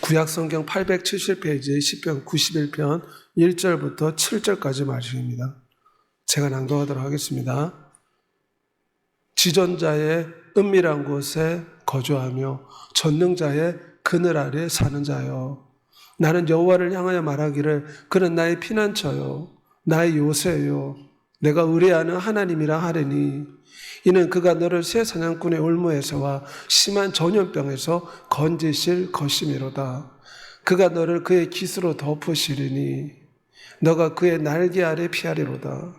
구약성경 870페이지의 시편 91편 1절부터 7절까지 말씀입니다. 제가 낭독하도록 하겠습니다. 지존자의 은밀한 곳에 거주하며 전능자의 그늘 아래 사는 자여, 나는 여호와를 향하여 말하기를 그는 나의 피난처요 나의 요새요 내가 의뢰하는 하나님이라 하리니, 이는 그가 너를 새 사냥꾼의 올무에서와 심한 전염병에서 건지실 것이미로다. 그가 너를 그의 깃으로 덮으시리니 너가 그의 날개 아래 피하리로다.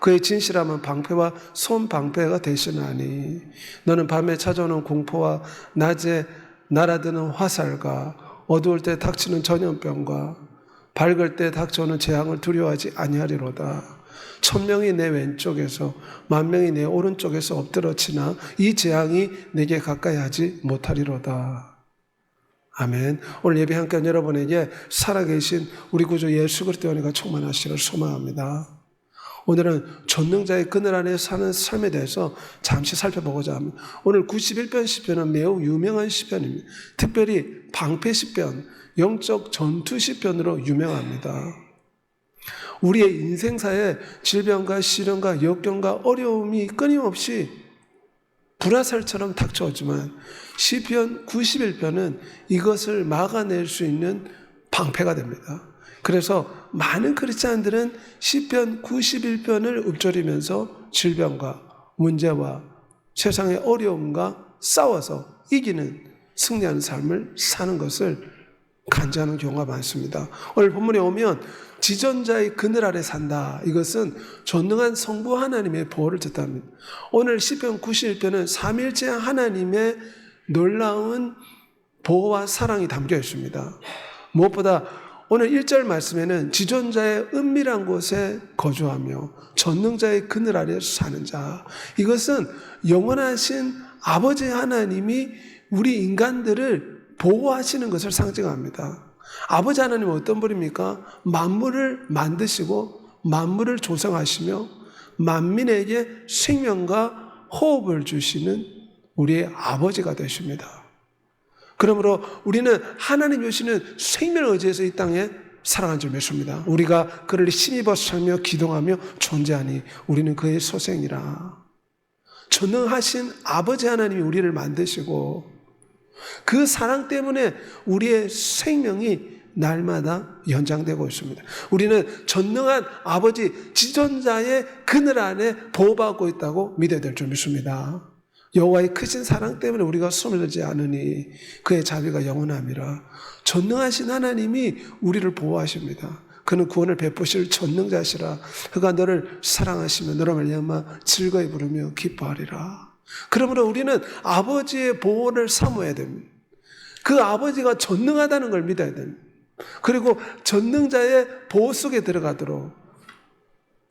그의 진실함은 방패와 손방패가 되시나니 너는 밤에 찾아오는 공포와 낮에 날아드는 화살과 어두울 때 닥치는 전염병과 밝을 때 닥쳐오는 재앙을 두려워하지 아니하리로다. 1000명이 내 왼쪽에서 10,000명이 내 오른쪽에서 엎드러치나 이 재앙이 내게 가까이 하지 못하리로다. 아멘. 오늘 예배 함께한 여러분에게 살아계신 우리 구주 예수 그리스도의 은혜가 충만하시기를 소망합니다. 오늘은 전능자의 그늘 안에 사는 삶에 대해서 잠시 살펴보고자 합니다. 오늘 91편 시편은 매우 유명한 시편입니다. 특별히 방패 시편, 영적 전투 시편으로 유명합니다. 우리의 인생사에 질병과 시련과 역경과 어려움이 끊임없이 불화살처럼 닥쳐오지만 시편 91편은 이것을 막아낼 수 있는 방패가 됩니다. 그래서 많은 크리스찬들은 시편 91편을 읊조리면서 질병과 문제와 세상의 어려움과 싸워서 이기는 승리하는 삶을 사는 것을 간증하는 경우가 많습니다. 오늘 본문에 오면 지존자의 그늘 아래 산다. 이것은 전능한 성부 하나님의 보호를 뜻합니다. 오늘 시편 91편은 삼일째 하나님의 놀라운 보호와 사랑이 담겨 있습니다. 무엇보다 오늘 1절 말씀에는 지존자의 은밀한 곳에 거주하며 전능자의 그늘 아래 사는 자. 이것은 영원하신 아버지 하나님이 우리 인간들을 보호하시는 것을 상징합니다. 아버지 하나님은 어떤 분입니까? 만물을 만드시고 만물을 조성하시며 만민에게 생명과 호흡을 주시는 우리의 아버지가 되십니다. 그러므로 우리는 하나님 주시는 생명을 의지해서 이 땅에 살아간 줄 믿습니다. 우리가 그를 힘입어 살며 기동하며 존재하니 우리는 그의 소생이라. 전능하신 아버지 하나님이 우리를 만드시고 그 사랑 때문에 우리의 생명이 날마다 연장되고 있습니다. 우리는 전능한 아버지 지존자의 그늘 안에 보호받고 있다고 믿어야 될 줄 믿습니다. 여호와의 크신 사랑 때문에 우리가 숨을 들지 않으니 그의 자비가 영원함이라. 전능하신 하나님이 우리를 보호하십니다. 그는 구원을 베푸실 전능자시라. 그가 너를 사랑하시며 너로 말미암아 즐거이 부르며 기뻐하리라. 그러므로 우리는 아버지의 보호를 사모해야 됩니다. 그 아버지가 전능하다는 걸 믿어야 됩니다. 그리고 전능자의 보호 속에 들어가도록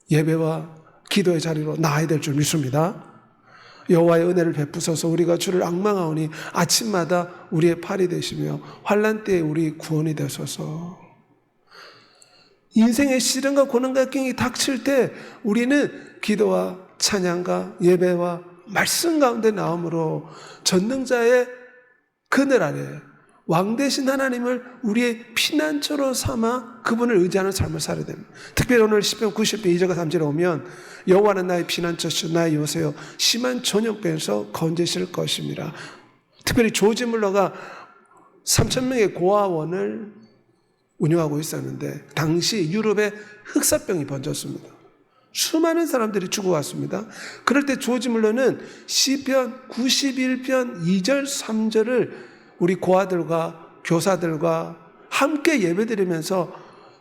예배와 기도의 자리로 나아야 될 줄 믿습니다. 여호와의 은혜를 베푸소서. 우리가 주를 앙망하오니 아침마다 우리의 팔이 되시며 환난 때에 우리 구원이 되소서. 인생의 시련과 고난과 역경이 닥칠 때 우리는 기도와 찬양과 예배와 말씀 가운데 나옴으로 전능자의 그늘 아래 왕 되신 하나님을 우리의 피난처로 삼아 그분을 의지하는 삶을 살아야 됩니다. 특별히 오늘 시편 90편 2절과 3절에 오면 여호와는 나의 피난처시요 나의 요새요 심한 전염병에서 건지실 것입니다. 특별히 조지 물러가 3,000명의 고아원을 운영하고 있었는데 당시 유럽에 흑사병이 번졌습니다. 수많은 사람들이 죽어갔습니다. 그럴 때 조지 물러는 시편 91편 2절 3절을 우리 고아들과 교사들과 함께 예배드리면서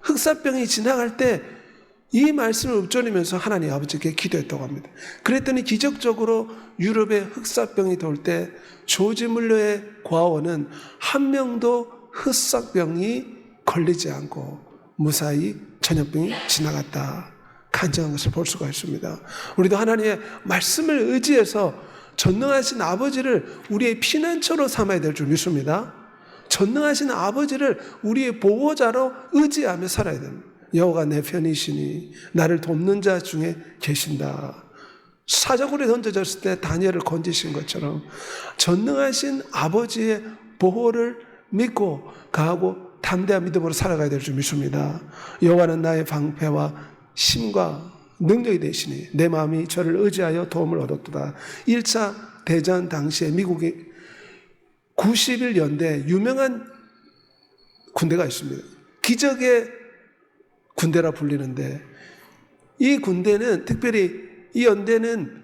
흑사병이 지나갈 때 이 말씀을 읊조리면서 하나님 아버지께 기도했다고 합니다. 그랬더니 기적적으로 유럽에 흑사병이 돌 때 조지 물러의 고아원은 한 명도 흑사병이 걸리지 않고 무사히 전염병이 지나갔다. 간증한 것을 볼 수가 있습니다. 우리도 하나님의 말씀을 의지해서 전능하신 아버지를 우리의 피난처로 삼아야 될 줄 믿습니다. 전능하신 아버지를 우리의 보호자로 의지하며 살아야 됩니다. 여호와가 내 편이시니 나를 돕는 자 중에 계신다. 사자굴에 던져졌을 때 다니엘을 건지신 것처럼 전능하신 아버지의 보호를 믿고 강하고 담대한 믿음으로 살아가야 될 줄 믿습니다. 여호와는 나의 방패와 힘과 능력이 되시니 내 마음이 저를 의지하여 도움을 얻었도다. 1차 대전 당시에 미국이 90일 연대 유명한 군대가 있습니다. 기적의 군대라 불리는데, 이 군대는 특별히 이 연대는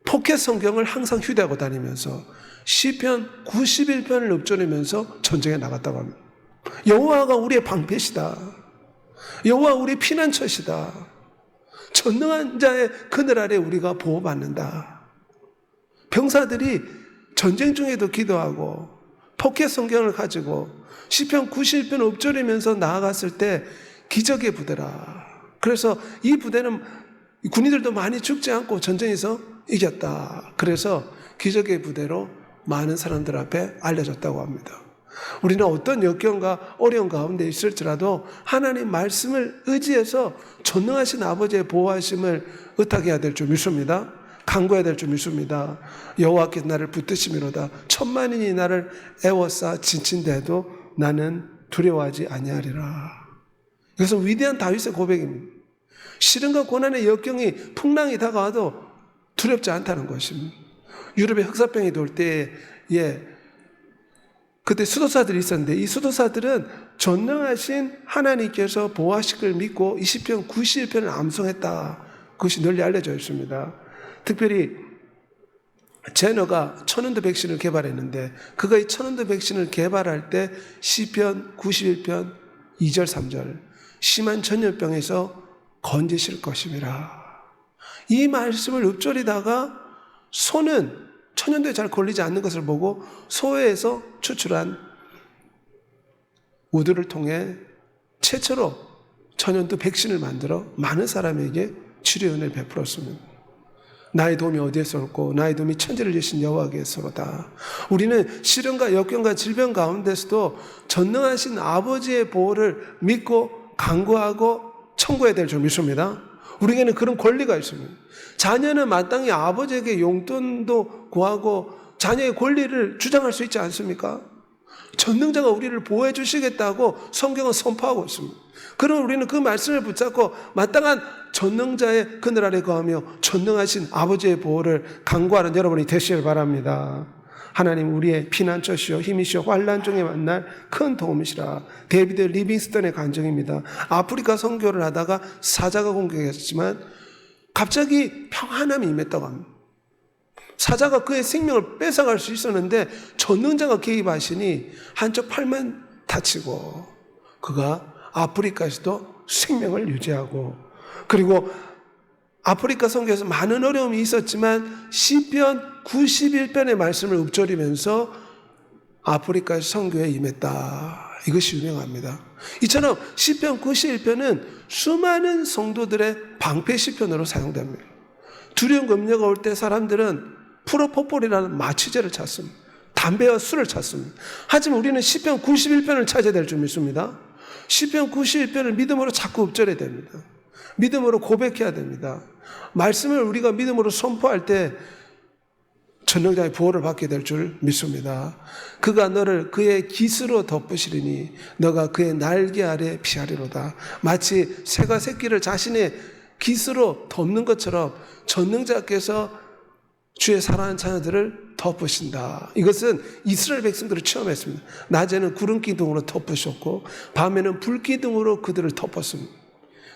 포켓 성경을 항상 휴대하고 다니면서 시편 91편을 읊조리면서 전쟁에 나갔다고 합니다. 여호와가 우리의 방패시다. 여호와 우리 피난처시다. 전능한 자의 그늘 아래 우리가 보호받는다. 병사들이 전쟁 중에도 기도하고 포켓 성경을 가지고 시편 91편 읊조리면서 나아갔을 때 기적의 부대라. 그래서 이 부대는 군인들도 많이 죽지 않고 전쟁에서 이겼다. 그래서 기적의 부대로 많은 사람들 앞에 알려졌다고 합니다. 우리는 어떤 역경과 어려운 가운데 있을지라도 하나님 말씀을 의지해서 전능하신 아버지의 보호하심을 의탁해야 될 줄 믿습니다. 간구해야 될 줄 믿습니다. 여호와께서 나를 붙드심이로다. 천만인이 나를 애워싸 진친대도 나는 두려워하지 아니하리라. 이것은 위대한 다윗의 고백입니다. 시련과 고난의 역경이 풍랑이 다가와도 두렵지 않다는 것입니다. 유럽에 흑사병이 돌 때에 그때 수도사들이 있었는데, 이 수도사들은 전능하신 하나님께서 보호하실 걸 믿고 20편 91편을 암송했다. 그것이 널리 알려져 있습니다. 특별히 제너가 천연두 백신을 개발했는데, 그가 이 천연두 백신을 개발할 때 시편 91편 2절 3절 심한 전염병에서 건지실 것임이라. 이 말씀을 읊조리다가 소는 천연두에 잘 걸리지 않는 것을 보고 소에서 추출한 우두를 통해 최초로 천연두 백신을 만들어 많은 사람에게 치료연을 베풀었습니다. 나의 도움이 어디에서 올고 나의 도움이 천지를 지으신 여호와께서로다. 우리는 시련과 역경과 질병 가운데서도 전능하신 아버지의 보호를 믿고 간구하고 청구해야 될 줄 믿습니다. 우리에게는 그런 권리가 있습니다. 자녀는 마땅히 아버지에게 용돈도 구하고 자녀의 권리를 주장할 수 있지 않습니까? 전능자가 우리를 보호해 주시겠다고 성경은 선포하고 있습니다. 그럼 우리는 그 말씀을 붙잡고 마땅한 전능자의 그늘 아래 거하며 전능하신 아버지의 보호를 간구하는 여러분이 되시길 바랍니다. 하나님 우리의 피난처시오 힘이시오 환난 중에 만날 큰 도움이시라. 데이비드 리빙스턴의 간증입니다. 아프리카 선교를 하다가 사자가 공격했지만 갑자기 평안함이 임했다고 합니다. 사자가 그의 생명을 뺏어갈 수 있었는데 전능자가 개입하시니 한쪽 팔만 다치고 그가 아프리카에서도 생명을 유지하고, 그리고 아프리카 선교에서 많은 어려움이 있었지만 시편 91편의 말씀을 읊조리면서 아프리카의 선교에 임했다. 이것이 유명합니다. 이처럼 시편 91편은 수많은 성도들의 방패 시편으로 사용됩니다. 두려운 염려가 올 때 사람들은 프로포폴이라는 마취제를 찾습니다. 담배와 술을 찾습니다. 하지만 우리는 시편 91편을 찾아야 될 줄 믿습니다. 시편 91편을 믿음으로 자꾸 읊조려야 됩니다. 믿음으로 고백해야 됩니다. 말씀을 우리가 믿음으로 선포할 때 전능자의 보호를 받게 될 줄 믿습니다. 그가 너를 그의 깃으로 덮으시리니 너가 그의 날개 아래 피하리로다. 마치 새가 새끼를 자신의 깃으로 덮는 것처럼 전능자께서 주의 사랑하는 자녀들을 덮으신다. 이것은 이스라엘 백성들을 체험했습니다. 낮에는 구름 기둥으로 덮으셨고 밤에는 불 기둥으로 그들을 덮었습니다.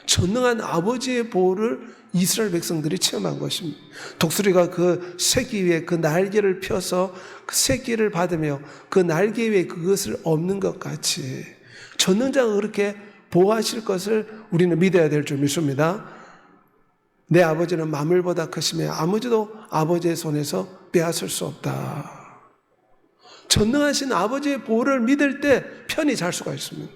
전능한 아버지의 보호를 이스라엘 백성들이 체험한 것입니다. 독수리가 그 새끼 위에 그 날개를 펴서 그 새끼를 받으며 그 날개 위에 그것을 엎는 것 같이 전능자가 그렇게 보호하실 것을 우리는 믿어야 될 줄 믿습니다. 내 아버지는 만물보다 크시며 아무도 아버지의 손에서 빼앗을 수 없다. 전능하신 아버지의 보호를 믿을 때 편히 잘 수가 있습니다.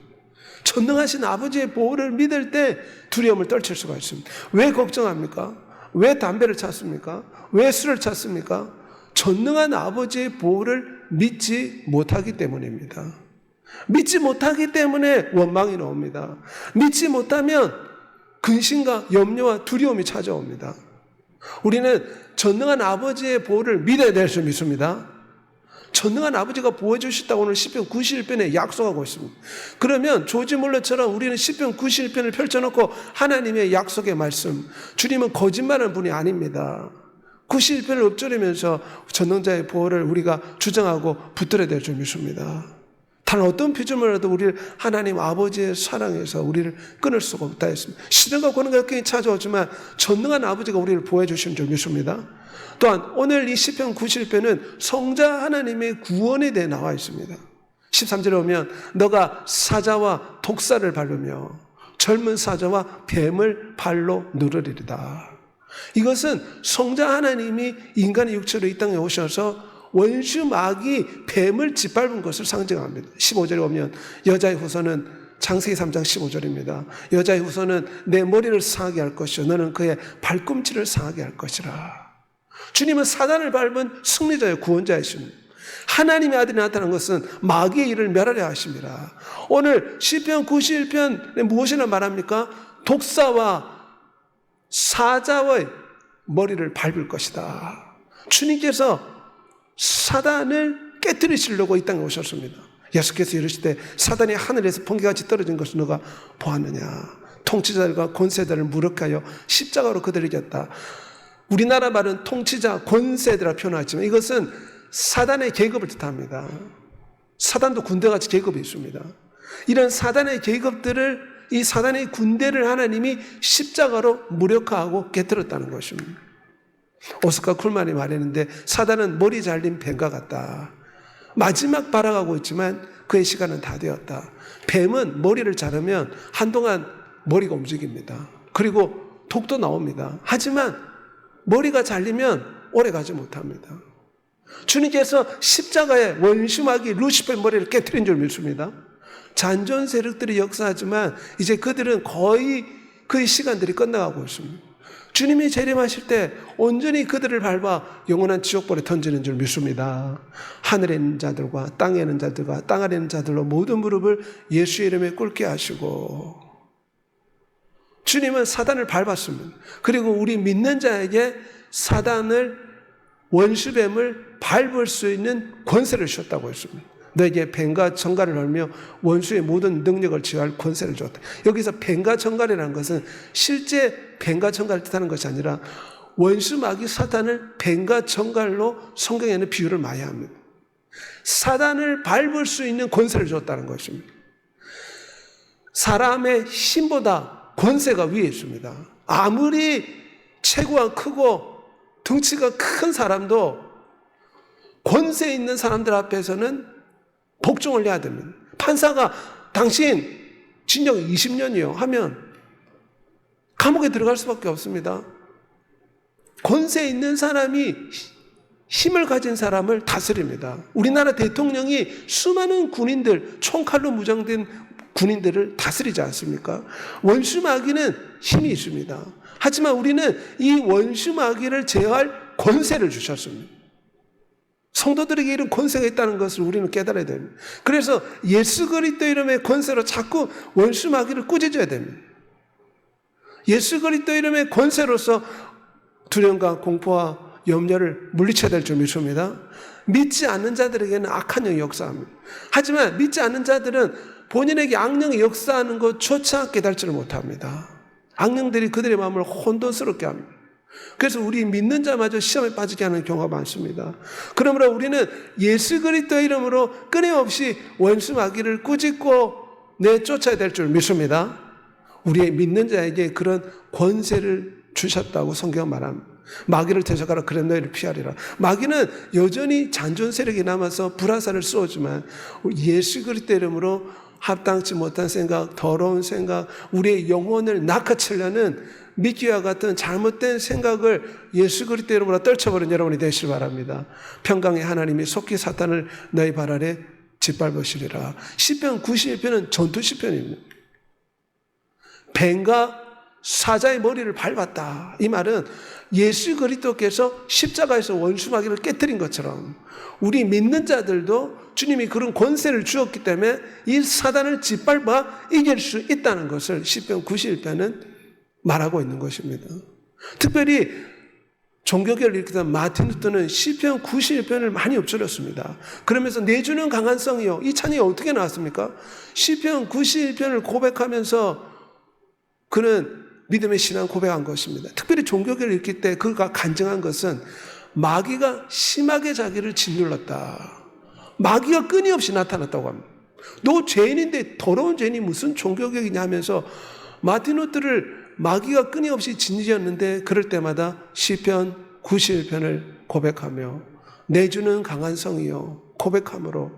전능하신 아버지의 보호를 믿을 때 두려움을 떨칠 수가 있습니다. 왜 걱정합니까? 왜 담배를 찾습니까? 왜 술을 찾습니까? 전능한 아버지의 보호를 믿지 못하기 때문입니다. 믿지 못하기 때문에 원망이 나옵니다. 믿지 못하면 근심과 염려와 두려움이 찾아옵니다. 우리는 전능한 아버지의 보호를 믿어야 될 줄 믿습니다. 전능한 아버지가 보호해 주셨다고 오늘 시편 91편에 약속하고 있습니다. 그러면 조지 몰러처럼 우리는 시편 91편을 펼쳐놓고 하나님의 약속의 말씀, 주님은 거짓말하는 분이 아닙니다. 91편을 읊조리면서 전능자의 보호를 우리가 주장하고 붙들어야 될 줄 믿습니다. 단 어떤 피조물이라도 우리를 하나님 아버지의 사랑에서 우리를 끊을 수가 없다 했습니다. 시련과 고난과 역경이 찾아오지만 전능한 아버지가 우리를 보호해 주시는 줄 믿습니다. 또한 오늘 이 시편 91편은 성자 하나님의 구원에 대해 나와 있습니다. 13절에 보면 너가 사자와 독사를 밟으며 젊은 사자와 뱀을 발로 누르리이다. 이것은 성자 하나님이 인간의 육체로 이 땅에 오셔서 원수 마귀 뱀을 짓밟은 것을 상징합니다. 15절에 보면 여자의 후손은 창세기 3장 15절입니다. 여자의 후손은 내 머리를 상하게 할 것이요 너는 그의 발꿈치를 상하게 할 것이라. 주님은 사단을 밟은 승리자의 구원자이십니다. 하나님의 아들이 나타난 것은 마귀의 일을 멸하려 하십니다. 오늘 시편 91편에 무엇이나 말합니까? 독사와 사자의 머리를 밟을 것이다. 주님께서 사단을 깨뜨리시려고 이 땅에 오셨습니다. 예수께서 이르실 때 사단이 하늘에서 번개같이 떨어진 것을 너가 보았느냐. 통치자들과 권세들을 무력하여 십자가로 그들을 이겼다. 우리나라 말은 통치자, 권세들이라 표현하지만 이것은 사단의 계급을 뜻합니다. 사단도 군대같이 계급이 있습니다. 이런 사단의 계급들을, 이 사단의 군대를 하나님이 십자가로 무력화하고 깨뜨렸다는 것입니다. 오스카 쿨만이 말했는데 사단은 머리 잘린 뱀과 같다. 마지막 발악하고 있지만 그의 시간은 다 되었다. 뱀은 머리를 자르면 한동안 머리가 움직입니다. 그리고 독도 나옵니다. 하지만 머리가 잘리면 오래가지 못합니다. 주님께서 십자가에 원수마귀 루시퍼의 머리를 깨뜨린 줄 믿습니다. 잔존 세력들이 역사하지만 이제 그들은 거의 그의 시간들이 끝나가고 있습니다. 주님이 재림하실 때 온전히 그들을 밟아 영원한 지옥불에 던지는 줄 믿습니다. 하늘에 있는 자들과 땅에 있는 자들과 땅 아래 있는 자들로 모든 무릎을 예수의 이름에 꿇게 하시고, 주님은 사단을 밟았습니다. 그리고 우리 믿는 자에게 사단을, 원수뱀을 밟을 수 있는 권세를 주셨다고 했습니다. 너에게 뱀과 정갈을 걸며 원수의 모든 능력을 제어할 권세를 줬다. 여기서 뱀과 정갈이라는 것은 실제 뱀과 정갈을 뜻하는 것이 아니라 원수 마귀 사탄을 뱀과 정갈로 성경에는 비유를 많이 합니다. 사단을 밟을 수 있는 권세를 줬다는 것입니다. 사람의 힘보다 권세가 위에 있습니다. 아무리 체구가 크고 덩치가 큰 사람도 권세 있는 사람들 앞에서는 복종을 해야 됩니다. 판사가 당신 징역 20년이요 하면 감옥에 들어갈 수밖에 없습니다. 권세 있는 사람이 힘을 가진 사람을 다스립니다. 우리나라 대통령이 수많은 군인들, 총칼로 무장된 군인들을 다스리지 않습니까? 원수 마귀는 힘이 있습니다. 하지만 우리는 이 원수 마귀를 제어할 권세를 주셨습니다. 성도들에게 이런 권세가 있다는 것을 우리는 깨달아야 됩니다. 그래서 예수 그리스도 이름의 권세로 자꾸 원수 마귀를 꾸짖어야 됩니다. 예수 그리스도 이름의 권세로서 두려움과 공포와 염려를 물리쳐야 될 줄 믿습니다. 믿지 않는 자들에게는 악한 영이 역사합니다. 하지만 믿지 않는 자들은 본인에게 악령이 역사하는 것조차 깨달지를 못합니다. 악령들이 그들의 마음을 혼돈스럽게 합니다. 그래서 우리 믿는 자마저 시험에 빠지게 하는 경우가 많습니다. 그러므로 우리는 예수 그리스도의 이름으로 끊임없이 원수 마귀를 꾸짖고 내쫓아야 될 줄 믿습니다. 우리의 믿는 자에게 그런 권세를 주셨다고 성경은 말합니다. 마귀를 대적하라 그래 너희를 피하리라. 마귀는 여전히 잔존 세력이 남아서 불화살을 쏘지만 예수 그리스도 이름으로 합당치 못한 생각, 더러운 생각, 우리의 영혼을 낚아채려는 미끼와 같은 잘못된 생각을 예수 그리스도 이름으로 떨쳐버린 여러분이 되시길 바랍니다. 평강의 하나님이 속히 사탄을 너희 발 아래 짓밟으시리라. 시편 91편은 전투 시편입니다. 뱀과 사자의 머리를 밟았다. 이 말은 예수 그리스도께서 십자가에서 원수 마귀를 깨뜨린 것처럼 우리 믿는 자들도 주님이 그런 권세를 주었기 때문에 이 사단을 짓밟아 이길 수 있다는 것을 시편 91편은 말하고 있는 것입니다. 특별히 종교개혁을 일으키던 마틴 루터는 시편 91편을 많이 엎질렀습니다. 그러면서 내주는 강한 성이요. 이 찬이 어떻게 나왔습니까? 시편 91편을 고백하면서 그는 믿음의 신앙 고백한 것입니다. 특별히 종교개혁을 일으킬 때 그가 간증한 것은 마귀가 심하게 자기를 짓눌렀다. 마귀가 끊임없이 나타났다고 합니다. 너 죄인인데 더러운 죄인이 무슨 종교개혁이냐 하면서 마틴 루터를 마귀가 끊임없이 짓누렸는데 그럴 때마다 시편 91편을 고백하며 내주는 강한 성이요 고백함으로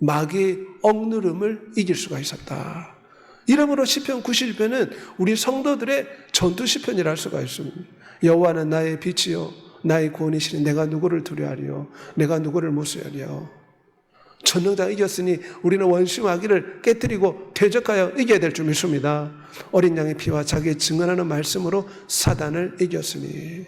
마귀의 억누름을 이길 수가 있었다. 이러므로 시편 91편은 우리 성도들의 전투 시편이라 할 수가 있습니다. 여호와는 나의 빛이요 나의 구원이시니 내가 누구를 두려워하리요 내가 누구를 무수하리요. 전능자가 이겼으니 우리는 원수 마귀를 깨뜨리고 대적하여 이겨야 될 줄 믿습니다. 어린 양의 피와 자기의 증언하는 말씀으로 사단을 이겼으니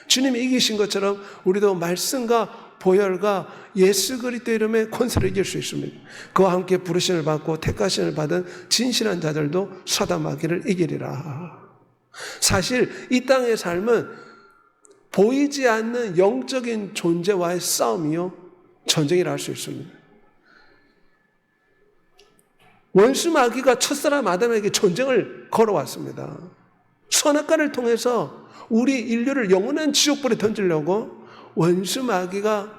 주님이 이기신 것처럼 우리도 말씀과 보혈과 예수 그리스도 이름의 권세를 이길 수 있습니다. 그와 함께 부르심을 받고 택하심을 받은 진실한 자들도 사단 마귀를 이기리라. 사실 이 땅의 삶은 보이지 않는 영적인 존재와의 싸움이요 전쟁이라 할 수 있습니다. 원수 마귀가 첫사람 아담에게 전쟁을 걸어왔습니다. 선악과를 통해서 우리 인류를 영원한 지옥불에 던지려고 원수 마귀가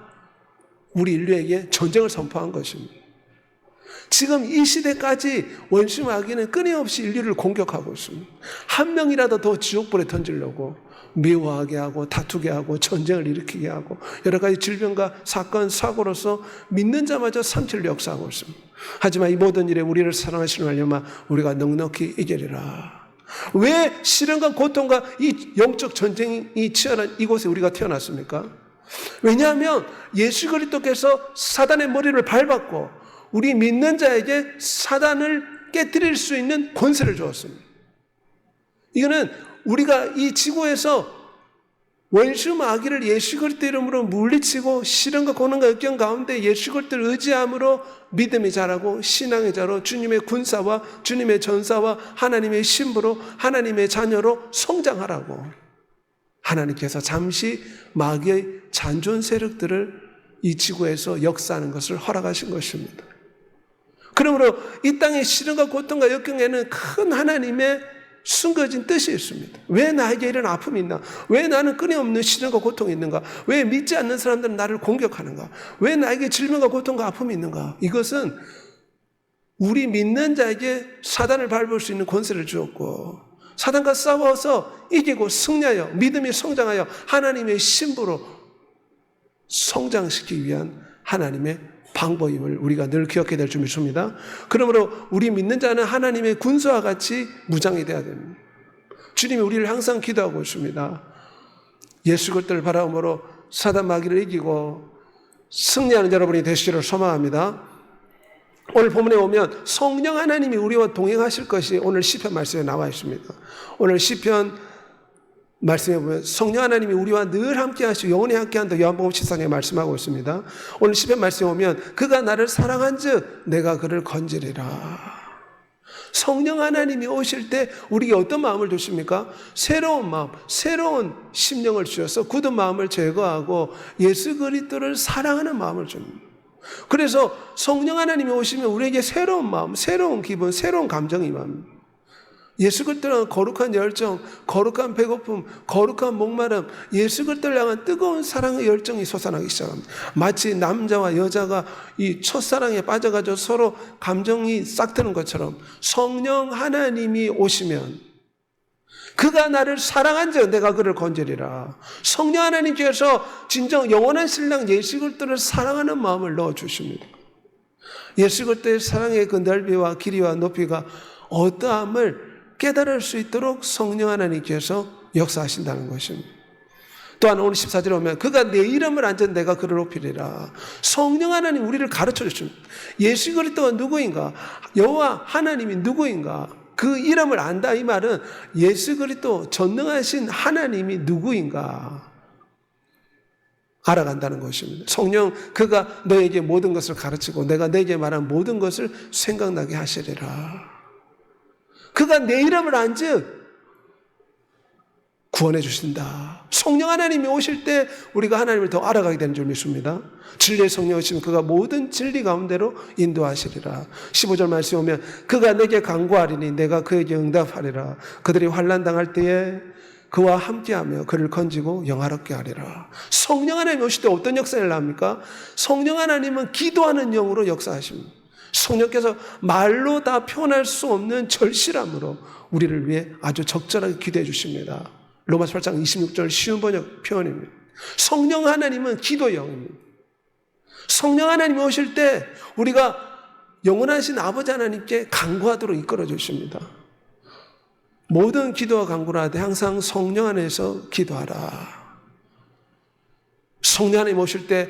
우리 인류에게 전쟁을 선포한 것입니다. 지금 이 시대까지 원수 마귀는 끊임없이 인류를 공격하고 있습니다. 한 명이라도 더 지옥불에 던지려고 미워하게 하고 다투게 하고 전쟁을 일으키게 하고 여러 가지 질병과 사건, 사고로서 믿는 자마저 삼킬 역사하고 있습니다. 하지만 이 모든 일에 우리를 사랑하시는 하나님아 우리가 넉넉히 이겨리라. 왜 시련과 고통과 이 영적 전쟁이 치열한 이곳에 우리가 태어났습니까? 왜냐하면 예수 그리스도께서 사단의 머리를 밟았고 우리 믿는 자에게 사단을 깨뜨릴 수 있는 권세를 주었습니다. 이거는 우리가 이 지구에서 원수 마귀를 예수 그리스도 이름으로 물리치고 시련과 고난과 역경 가운데 예수 그리스도를 의지함으로 믿음이 자라고 신앙의 자로 주님의 군사와 주님의 전사와 하나님의 신부로 하나님의 자녀로 성장하라고 하나님께서 잠시 마귀의 잔존 세력들을 이 지구에서 역사하는 것을 허락하신 것입니다. 그러므로 이 땅의 시련과 고통과 역경에는 큰 하나님의 숨겨진 뜻이 있습니다. 왜 나에게 이런 아픔이 있나? 왜 나는 끊임없는 시련과 고통이 있는가? 왜 믿지 않는 사람들은 나를 공격하는가? 왜 나에게 질병과 고통과 아픔이 있는가? 이것은 우리 믿는 자에게 사단을 밟을 수 있는 권세를 주었고 사단과 싸워서 이기고 승리하여 믿음이 성장하여 하나님의 신부로 성장시키기 위한 하나님의 방법임을 우리가 늘 기억해야 될 줄 믿습니다. 그러므로 우리 믿는 자는 하나님의 군사와 같이 무장이 되어야 됩니다. 주님이 우리를 항상 기도하고 있습니다. 예수 그리스도를 바라보므로 사단 마귀를 이기고 승리하는 여러분이 되시기를 소망합니다. 오늘 본문에 보면 성령 하나님이 우리와 동행하실 것이 오늘 시편 말씀에 나와 있습니다. 오늘 시편 말씀해 보면 성령 하나님이 우리와 늘 함께 하시고 영원히 함께 한다. 요한복음 14장에 말씀하고 있습니다. 오늘 시편 말씀에 보면 그가 나를 사랑한즉 내가 그를 건지리라. 성령 하나님이 오실 때 우리에게 어떤 마음을 주십니까? 새로운 마음, 새로운 심령을 주셔서 굳은 마음을 제거하고 예수 그리스도를 사랑하는 마음을 줍니다. 그래서 성령 하나님이 오시면 우리에게 새로운 마음, 새로운 기분, 새로운 감정이 임합니다. 예수 그리스도를 향한 거룩한 열정, 거룩한 배고픔, 거룩한 목마름, 예수 그리스도를 향한 뜨거운 사랑의 열정이 솟아나기 시작합니다. 마치 남자와 여자가 이 첫사랑에 빠져가지고 서로 감정이 싹 트는 것처럼 성령 하나님이 오시면 그가 나를 사랑한즉 내가 그를 건지리라. 성령 하나님께서 진정 영원한 신랑 예수 그리스도를 사랑하는 마음을 넣어주십니다. 예수 그리스도의 사랑의 그 넓이와 길이와 높이가 어떠함을 깨달을 수 있도록 성령 하나님께서 역사하신다는 것입니다. 또한 오늘 14절에 보면 그가 내 이름을 안전 내가 그를 높이리라. 성령 하나님 우리를 가르쳐 주십니다. 예수 그리스도가 누구인가? 여호와 하나님이 누구인가? 그 이름을 안다 이 말은 예수 그리스도 전능하신 하나님이 누구인가 알아간다는 것입니다. 성령 그가 너에게 모든 것을 가르치고 내가 너에게 말한 모든 것을 생각나게 하시리라. 그가 내 이름을 안즉 구원해 주신다. 성령 하나님이 오실 때 우리가 하나님을 더 알아가게 되는 줄 믿습니다. 진리의 성령 오시면 그가 모든 진리 가운데로 인도하시리라. 15절 말씀에 오면 그가 내게 간구하리니 내가 그에게 응답하리라. 그들이 환난 당할 때에 그와 함께하며 그를 건지고 영화롭게 하리라. 성령 하나님이 오실 때 어떤 역사를 합니까? 성령 하나님은 기도하는 영으로 역사하십니다. 성령께서 말로 다 표현할 수 없는 절실함으로 우리를 위해 아주 적절하게 기도해 주십니다. 로마서 8장 26절 쉬운 번역 표현입니다. 성령 하나님은 기도의 영입니다. 성령 하나님이 오실 때 우리가 영원하신 아버지 하나님께 간구하도록 이끌어 주십니다. 모든 기도와 간구를 하되 항상 성령 안에서 기도하라. 성령 하나님 오실 때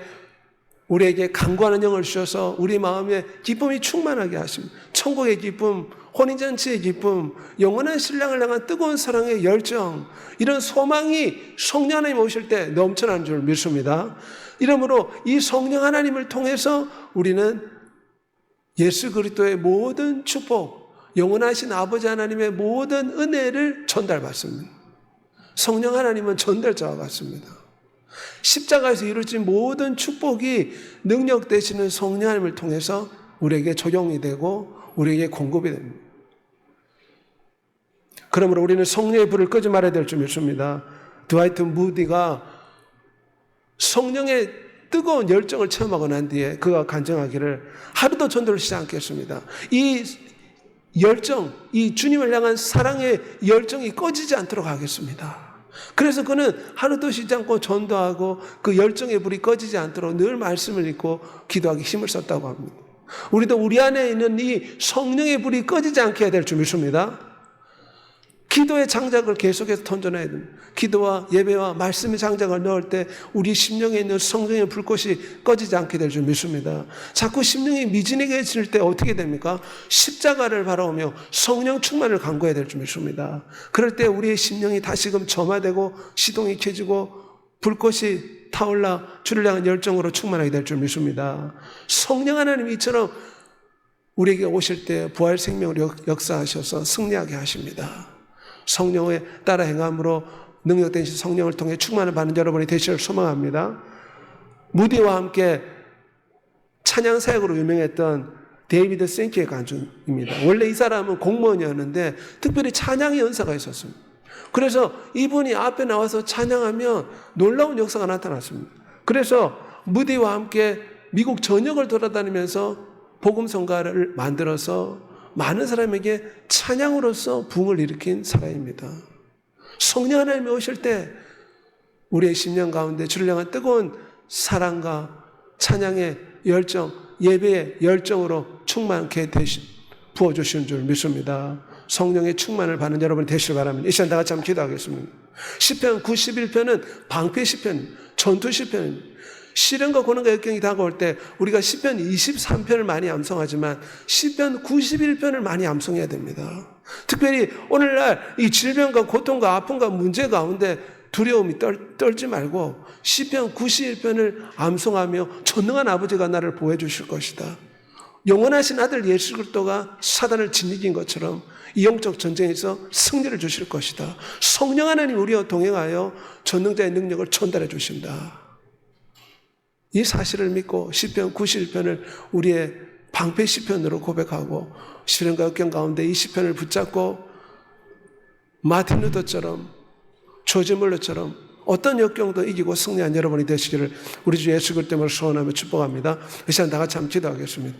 우리에게 간구하는 영을 주셔서 우리 마음에 기쁨이 충만하게 하십니다. 천국의 기쁨, 혼인잔치의 기쁨, 영원한 신랑을 향한 뜨거운 사랑의 열정, 이런 소망이 성령 하나님 오실 때 넘쳐나는 줄 믿습니다. 이러므로 이 성령 하나님을 통해서 우리는 예수 그리스도의 모든 축복, 영원하신 아버지 하나님의 모든 은혜를 전달받습니다. 성령 하나님은 전달자와 같습니다. 십자가에서 이루어진 모든 축복이 능력 되시는 성령 하나님을 통해서 우리에게 적용이 되고 우리에게 공급이 됩니다. 그러므로 우리는 성령의 불을 끄지 말아야 될 줄 믿습니다. 드와이트 무디가 성령의 뜨거운 열정을 체험하고 난 뒤에 그가 간증하기를 하루도 전도를 쉬지 않겠습니다. 이 열정, 이 주님을 향한 사랑의 열정이 꺼지지 않도록 하겠습니다. 그래서 그는 하루도 쉬지 않고 전도하고 그 열정의 불이 꺼지지 않도록 늘 말씀을 읽고 기도하기 힘을 썼다고 합니다. 우리도 우리 안에 있는 이 성령의 불이 꺼지지 않게 해야 될 줄 믿습니다. 기도의 장작을 계속해서 던져놔야 됩니다. 기도와 예배와 말씀의 장작을 넣을 때 우리 심령에 있는 성령의 불꽃이 꺼지지 않게 될 줄 믿습니다. 자꾸 심령이 미진해질 때 어떻게 됩니까? 십자가를 바라보며 성령 충만을 간구해야 될 줄 믿습니다. 그럴 때 우리의 심령이 다시금 점화되고 시동이 켜지고 불꽃이 타올라 주를 향한 열정으로 충만하게 될 줄 믿습니다. 성령 하나님이 이처럼 우리에게 오실 때 부활 생명으로 역사하셔서 승리하게 하십니다. 성령에 따라 행함으로 능력되신 성령을 통해 충만을 받는 여러분이 되시기를 소망합니다. 무디와 함께 찬양 사역으로 유명했던 데이비드 생키의 간증입니다. 원래 이 사람은 공무원이었는데 특별히 찬양의 은사가 있었습니다. 그래서 이분이 앞에 나와서 찬양하면 놀라운 역사가 나타났습니다. 그래서 무디와 함께 미국 전역을 돌아다니면서 복음성가를 만들어서 많은 사람에게 찬양으로서 붕을 일으킨 사람입니다. 성령 하나님이 오실 때 우리의 심령 가운데 주를 향한 뜨거운 사랑과 찬양의 열정, 예배의 열정으로 충만케 부어주시는 줄 믿습니다. 성령의 충만을 받는 여러분이 되시길 바랍니다. 이 시간 다 같이 한번 기도하겠습니다. 시편 91편은 방패 시편, 전투 시편입니다. 시련과 고난과 역경이 다가올 때 우리가 시편 23편을 많이 암송하지만 시편 91편을 많이 암송해야 됩니다. 특별히 오늘날 이 질병과 고통과 아픔과 문제 가운데 두려움이 떨지 말고 시편 91편을 암송하며 전능한 아버지가 나를 보호해 주실 것이다. 영원하신 아들 예수 그리스도가 사단을 진이긴 것처럼 이 영적 전쟁에서 승리를 주실 것이다. 성령 하나님 우리와 동행하여 전능자의 능력을 전달해 주신다. 이 사실을 믿고 시편 91편을 우리의 방패 시편으로 고백하고 시련과 역경 가운데 이 시편을 붙잡고 마틴 루터처럼 조지 물러처럼 어떤 역경도 이기고 승리한 여러분이 되시기를 우리 주 예수 그리스도 때문에 소원하며 축복합니다. 이 시간 다 같이 한번 기도하겠습니다.